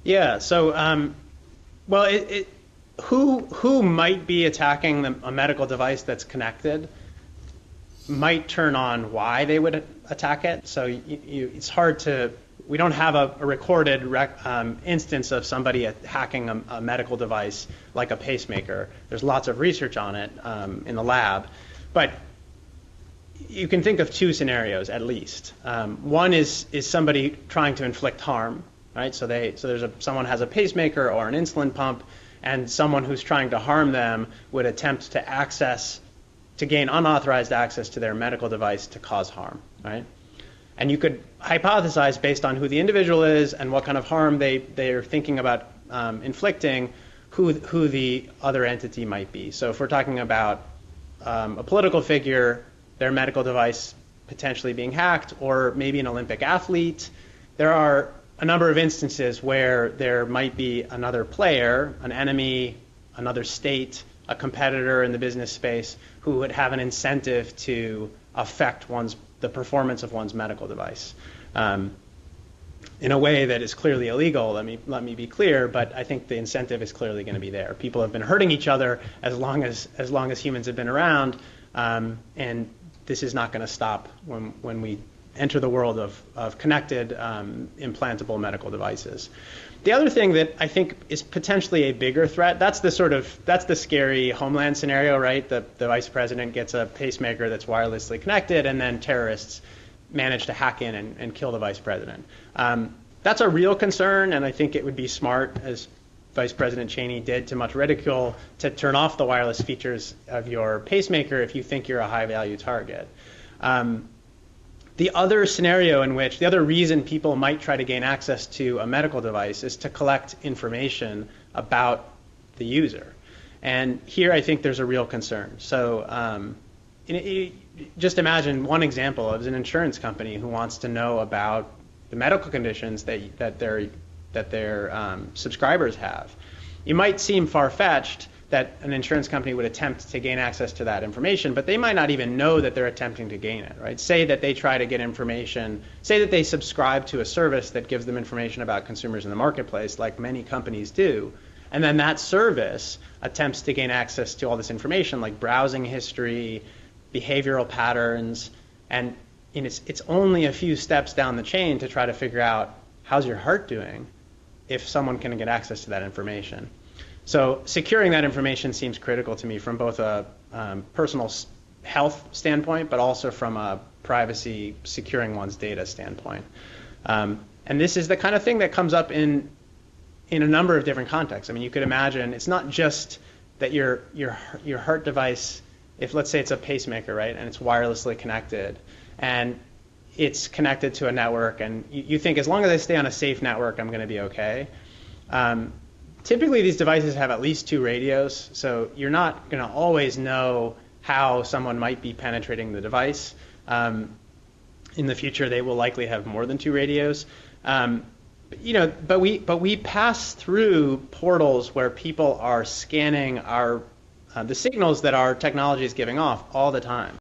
Yeah. So, well, who might be attacking a medical device that's connected might turn on why they would attack it. So it's hard to. We don't have a recorded instance of somebody hacking a medical device like a pacemaker. There's lots of research on it in the lab, but you can think of two scenarios at least. One is somebody trying to inflict harm, right? So someone has a pacemaker or an insulin pump, and someone who's trying to harm them would attempt to gain unauthorized access to their medical device to cause harm, right? And you could hypothesize based on who the individual is and what kind of harm they're thinking about inflicting, who the other entity might be. So if we're talking about a political figure, their medical device potentially being hacked, or maybe an Olympic athlete, there are a number of instances where there might be another player, an enemy, another state, a competitor in the business space who would have an incentive to affect the performance of one's medical device in a way that is clearly illegal. Let me be clear, but I think the incentive is clearly going to be there. People have been hurting each other as long as humans have been around, and this is not going to stop when we enter the world of connected implantable medical devices. The other thing that I think is potentially a bigger threat, that's the scary Homeland scenario, right? The vice president gets a pacemaker that's wirelessly connected, and then terrorists manage to hack in and kill the vice president. That's a real concern, and I think it would be smart, as Vice President Cheney did to much ridicule, to turn off the wireless features of your pacemaker if you think you're a high-value target. The other scenario the other reason people might try to gain access to a medical device is to collect information about the user. And here I think there's a real concern. So just imagine one example of an insurance company who wants to know about the medical conditions that their subscribers have. It might seem far-fetched that an insurance company would attempt to gain access to that information, but they might not even know that they're attempting to gain it, right? Say that they try to get information, say that they subscribe to a service that gives them information about consumers in the marketplace, like many companies do, and then that service attempts to gain access to all this information, like browsing history, behavioral patterns, and it's only a few steps down the chain to try to figure out how's your heart doing if someone can get access to that information. So securing that information seems critical to me from both a personal health standpoint, but also from a privacy, securing one's data standpoint. And this is the kind of thing that comes up in a number of different contexts. I mean, you could imagine it's not just that your heart device, if let's say it's a pacemaker, right, and it's wirelessly connected, and it's connected to a network, and you think as long as I stay on a safe network, I'm going to be okay. Typically, these devices have at least two radios, so you're not going to always know how someone might be penetrating the device. In the future, they will likely have more than two radios. But we pass through portals where people are scanning the signals that our technology is giving off all the time.